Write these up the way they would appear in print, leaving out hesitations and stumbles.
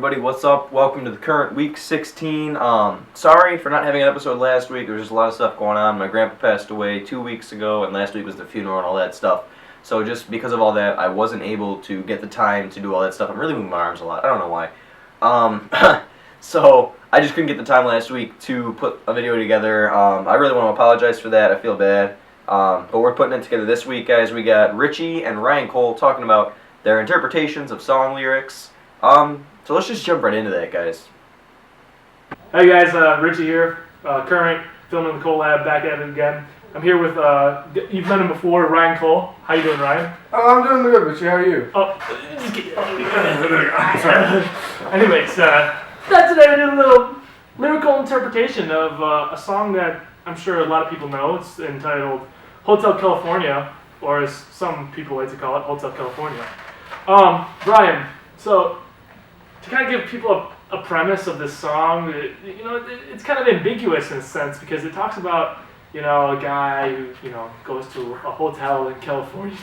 everybody, what's up? Welcome to the current week 16. Sorry for not having an episode last week. There was just a lot of stuff going on. My grandpa passed away 2 weeks ago, and last week was the funeral and all that stuff. So just because of all that, I wasn't able to get the time to do all that stuff. I'm really moving my arms a lot. I don't know why. So I just couldn't get the time last week to put a video together. I really want to apologize for that. I feel bad. But we're putting it together this week, guys. We got Richie and Ryan Cole talking about their interpretations of song lyrics. So let's just jump right into that, guys. Hey guys, Richie here, current filming the collab, back at it again. I'm here with, you've met him before, Ryan Cole. How you doing, Ryan? Oh, I'm doing good, Richie. How are you? Anyways, today I did a little lyrical interpretation of a song that I'm sure a lot of people know. It's entitled Hotel California, or as some people like to call it, Hotel California. Ryan, so to kind of give people a premise of this song, it's kind of ambiguous in a sense because it talks about, a guy who, goes to a hotel in California.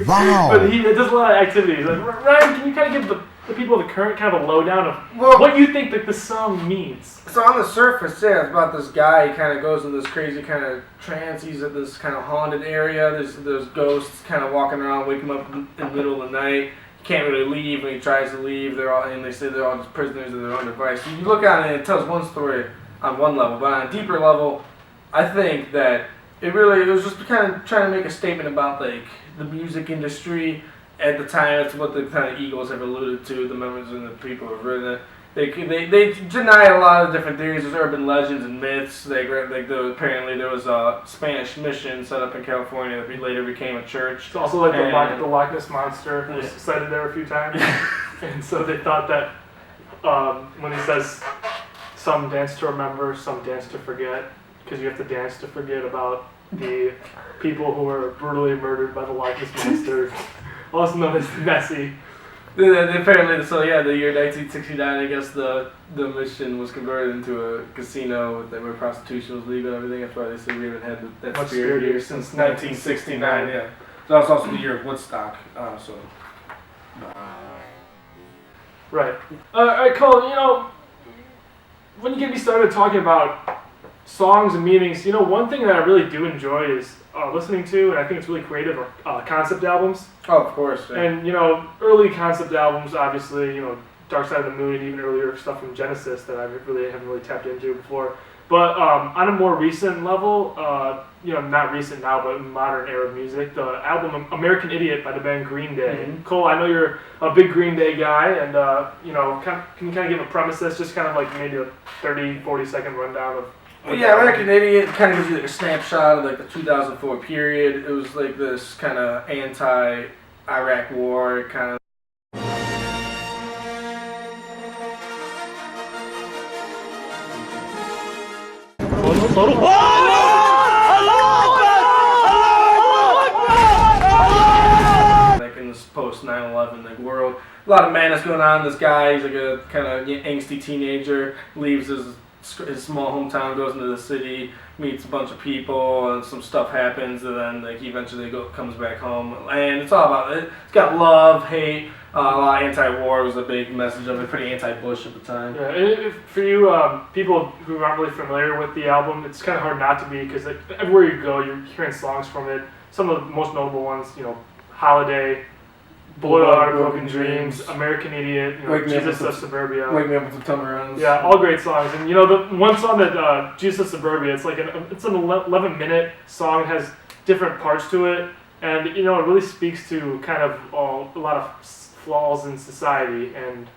Wow. But he does a lot of activities. Like, Ryan, can you kind of give the people the current kind of a lowdown of what you think that this song means? So on the surface, yeah, it's about this guy. He kind of goes in this crazy kind of trance. He's at this kind of haunted area. There's ghosts kind of walking around, wake him up in the middle of the night. He can't really leave. When he tries to leave, they say they're all just prisoners of their own device. So you look at it and it tells one story on one level, but on a deeper level, I think that it was just kind of trying to make a statement about like the music industry at the time. It's what the kind of Eagles have alluded to. The members and the people who have written it. They deny a lot of different theories. There's urban legends and myths. Apparently there was a Spanish mission set up in California that later became a church. It's also like the Loch Ness Monster was cited there a few times. And so they thought that when he says some dance to remember, some dance to forget, because you have to dance to forget about the people who were brutally murdered by the Loch Ness Monster, also known as Nessie. Apparently, so yeah, the year 1969, I guess the mission was converted into a casino where prostitution was legal and everything. That's why they say we haven't had that spirit here since 1969. Yeah, so that's also the year of Woodstock. Right. All right, Cole. When you get me started talking about songs and meanings, one thing that I really do enjoy is listening to, and I think it's really creative, are concept albums. Oh, of course. Yeah. And, early concept albums, obviously, Dark Side of the Moon, and even earlier stuff from Genesis that I haven't really tapped into before. But on a more recent level, not recent now, but modern era music, the album American Idiot by the band Green Day. Mm-hmm. Cole, I know you're a big Green Day guy, and, can you kind of give a premise that's just kind of like maybe a 30, 40-second rundown of... Yeah, American Idiot kind of gives you like a snapshot of like the 2004 period. It was like this kind of anti-Iraq war kind of. Like in this post 9/11 like world, a lot of madness going on. This guy, he's like a kind of angsty teenager, leaves his small hometown, goes into the city, meets a bunch of people, and some stuff happens, and then he eventually comes back home. And it's all about it. It's got love, hate, a lot of anti-war was a big message of it, pretty anti-Bush at the time. Yeah, for you people who aren't really familiar with the album, it's kind of hard not to be, because everywhere you go, you're hearing songs from it. Some of the most notable ones, Holiday, Boulevard of Broken Dreams, American Idiot, Jesus of Suburbia. Wake Me Up with September Ends. Yeah, all great songs. And the one song that Jesus of Suburbia, it's an 11-minute song. It has different parts to it, and it really speaks to kind of a lot of flaws in society. And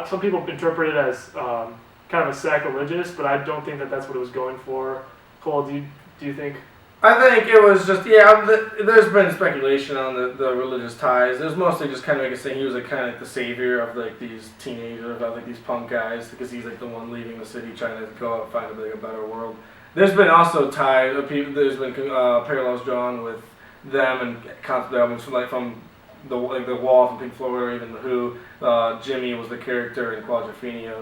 some people interpret it as kind of a sacrilegious, but I don't think that that's what it was going for. Cole, do you think? I think it was just, there's been speculation on the religious ties. It was mostly just kind of like saying he was kind of like the savior of like these teenagers, of like these punk guys, because he's like the one leaving the city trying to go out and find a better world. There's been also ties, there's been parallels drawn with them and concept albums from the Wall from Pink Floyd, or even the Who. Jimmy was the character in Quadrophenia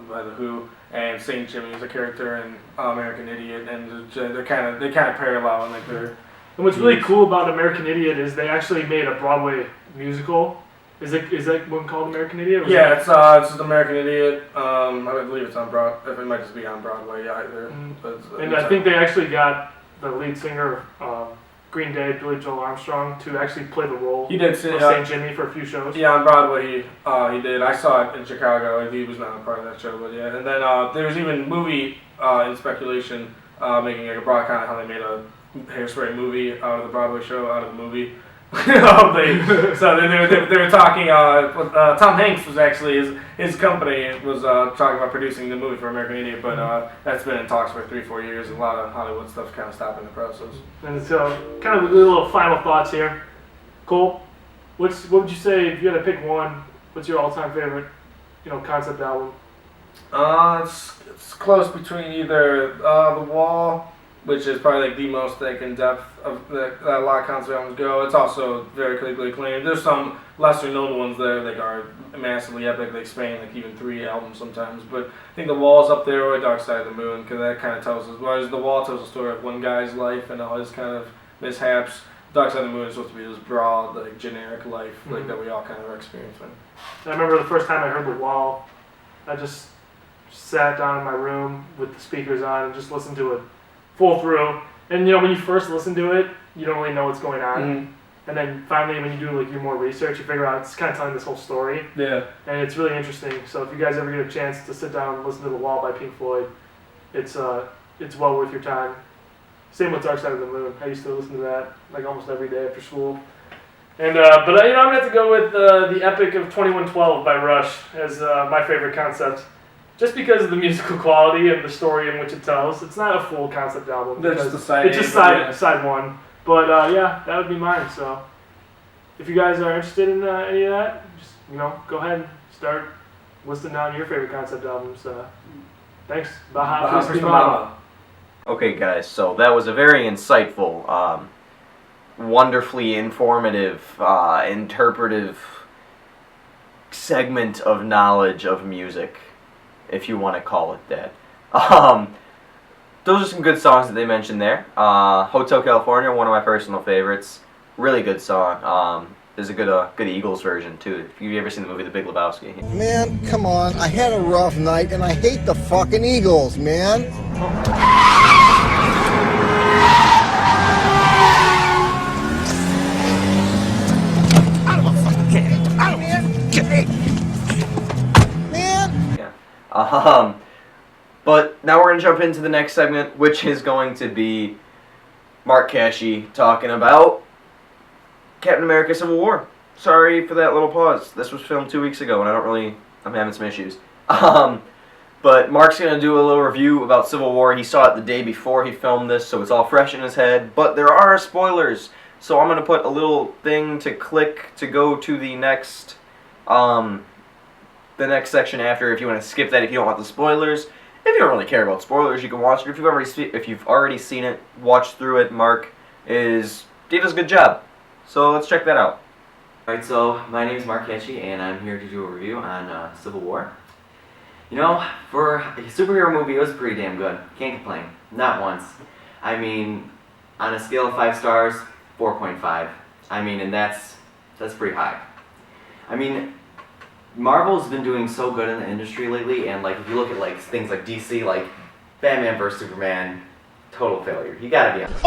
by the Who, and Saint Jimmy was a character in American Idiot, and they kind of parallel, and And what's really cool about American Idiot is they actually made a Broadway musical Is that one called American Idiot? Yeah, it's just American Idiot. I believe it's on Broadway. It might just be on Broadway either. And I think they actually got the lead singer of Green Day, Billy Joel Armstrong, to actually play the role. He did of St. Jimmy for a few shows. Yeah, on Broadway he did. I saw it in Chicago. He was not a part of that show, but yeah. And then there was even movie in speculation making like a broad kind of how they made a Hairspray movie out of the Broadway show, out of the movie. So they were talking. Tom Hanks was actually his company was talking about producing the movie for American Idiot, but that's been in talks for 3-4 years. A lot of Hollywood stuff kind of stopping the process. And so, kind of a little final thoughts here. Cole, what would you say if you had to pick one? What's your all-time favorite, concept album? It's close between either The Wall, which is probably like the most in depth of that a lot of concept albums go. It's also very critically acclaimed. There's some lesser known ones that like are massively epic. They span like even 3 albums sometimes. But I think The Wall's up there with Dark Side of the Moon because that kind of tells us. Whereas The Wall tells a story of one guy's life and all his kind of mishaps. Dark Side of the Moon is supposed to be this broad, like generic life like that we all kind of are experiencing. I remember the first time I heard The Wall, I just sat down in my room with the speakers on and just listened to it full through. And when you first listen to it, you don't really know what's going on. Mm-hmm. And then finally, when you do like your more research, you figure out it's kind of telling this whole story. Yeah. And it's really interesting. So if you guys ever get a chance to sit down and listen to The Wall by Pink Floyd, it's well worth your time. Same with Dark Side of the Moon. I used to listen to that like almost every day after school. And I'm gonna have to go with the Epic of 2112 by Rush as my favorite concept. Just because of the musical quality and the story in which it tells. It's not a full concept album. That's the side. It's just side one. But that would be mine. So if you guys are interested in any of that, just go ahead and start listing down your favorite concept albums. Thanks. Baja Priest Mama. Okay, guys. So that was a very insightful, wonderfully informative, interpretive segment of knowledge of music, if you want to call it that. Those are some good songs that they mentioned there. Hotel California, one of my personal favorites. Really good song. There's a good Eagles version, too. If you've ever seen the movie The Big Lebowski. Man, come on. I had a rough night, and I hate the fucking Eagles, man. Out of a fucking can. Out of here. Get man. Yeah. But now we're going to jump into the next segment, which is going to be Mark Cashy talking about Captain America Civil War. Sorry for that little pause. This was filmed 2 weeks ago, and I'm having some issues. But Mark's going to do a little review about Civil War. He saw it the day before he filmed this, so it's all fresh in his head. But there are spoilers, so I'm going to put a little thing to click to go to the next section after if you want to skip that if you don't want the spoilers. If you don't really care about spoilers, you can watch it. If you've already seen it, watch through it. He does a good job. So let's check that out. Alright, so my name is Mark Cashy, and I'm here to do a review on Civil War. For a superhero movie, it was pretty damn good. Can't complain. Not once. On a scale of 5 stars, 4.5. And that's pretty high. Marvel's been doing so good in the industry lately, and if you look at things like DC, like Batman vs Superman, total failure. You gotta be honest.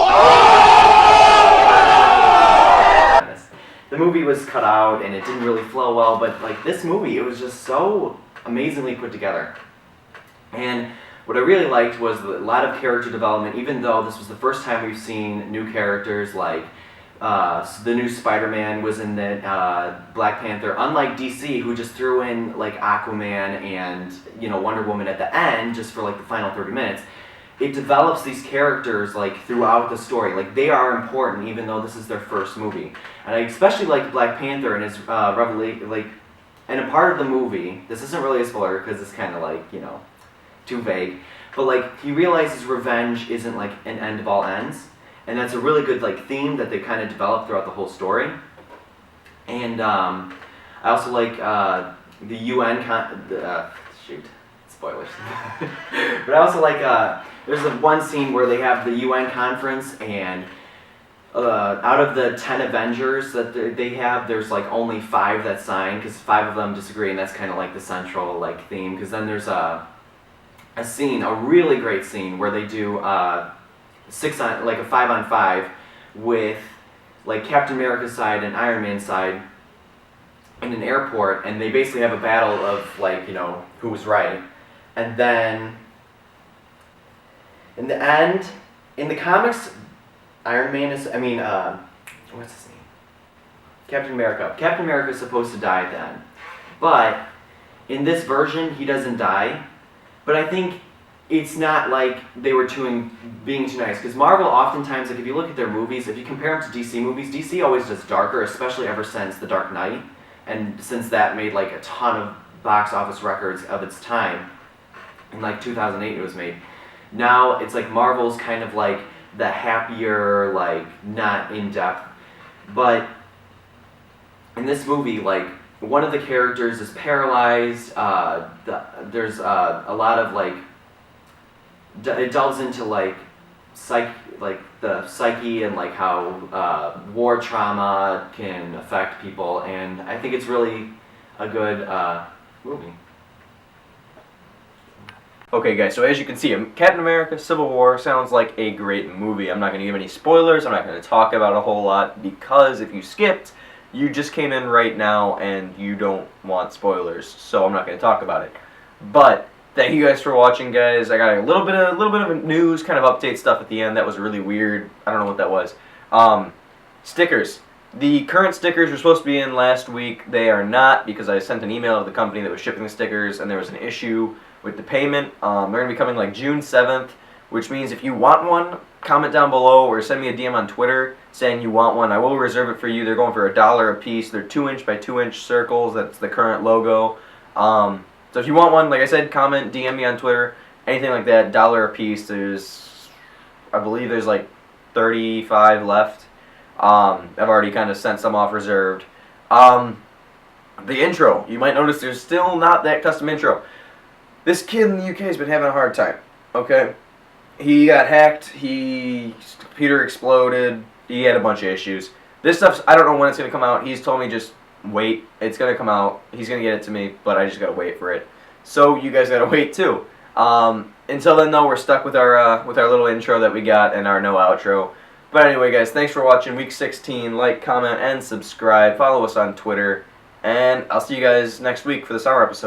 The movie was cut out and it didn't really flow well, but this movie, it was just so amazingly put together. And what I really liked was a lot of character development, even though this was the first time we've seen new characters the new Spider-Man was in the Black Panther. Unlike DC, who just threw in Aquaman and Wonder Woman at the end just for the final 30 minutes, it develops these characters throughout the story. They are important, even though this is their first movie. And I especially like Black Panther and his revelation. And a part of the movie, this isn't really a spoiler because it's kind of too vague, but he realizes revenge isn't an end of all ends. And that's a really good theme that they kind of developed throughout the whole story. And I also like the UN spoilers. But I also like there's one scene where they have the UN conference and out of the 10 Avengers that they have, there's like only 5 that sign, because 5 of them disagree, and that's kind of like the central like theme. Because then there's a scene, a really great scene where they do a 5-on-5 with like Captain America's side and Iron Man's side in an airport, and they basically have a battle of like, you know, who was right. And then in the end, in the comics, Iron Man is, what's his name? Captain America. Captain America is supposed to die at the end. But in this version, he doesn't die. But I think it's not like they were being too nice. Because Marvel oftentimes, like if you look at their movies, if you compare them to DC movies, DC always does darker, especially ever since The Dark Knight. And since that made like a ton of box office records of its time. In like 2008 it was made. Now it's like Marvel's kind of like the happier, like not in depth. But in this movie, like one of the characters is paralyzed. There's a lot of like it delves into like the psyche and like how war trauma can affect people, and I think it's really a good movie. Okay guys, so as you can see, Captain America Civil War sounds like a great movie. I'm not going to give any spoilers, I'm not going to talk about a whole lot, because if you skipped, you just came in right now and you don't want spoilers, so I'm not going to talk about it. But thank you guys for watching, guys. I got a little bit of news, kind of update stuff at the end that was really weird. I don't know what that was. Stickers. The current stickers were supposed to be in last week. They are not, because I sent an email to the company that was shipping the stickers and there was an issue with the payment. They're going to be coming like June 7th, which means if you want one, comment down below or send me a DM on Twitter saying you want one. I will reserve it for you. They're going for $1 a piece. They're 2-inch by 2-inch circles. That's the current logo. So if you want one, like I said, comment, DM me on Twitter, anything like that, $1 a piece. I believe there's like 35 left. I've already kind of sent some off reserved. The intro, you might notice there's still not that custom intro. This kid in the UK has been having a hard time, okay? He got hacked, his computer exploded, he had a bunch of issues. This stuff, I don't know when it's going to come out. He's told me just wait, it's going to come out. He's going to get it to me, but I just got to wait for it. So you guys got to wait too. Until then though, we're stuck with our little intro that we got and our no outro. But anyway guys, thanks for watching week 16. Like, comment, and subscribe. Follow us on Twitter. And I'll see you guys next week for the summer episode.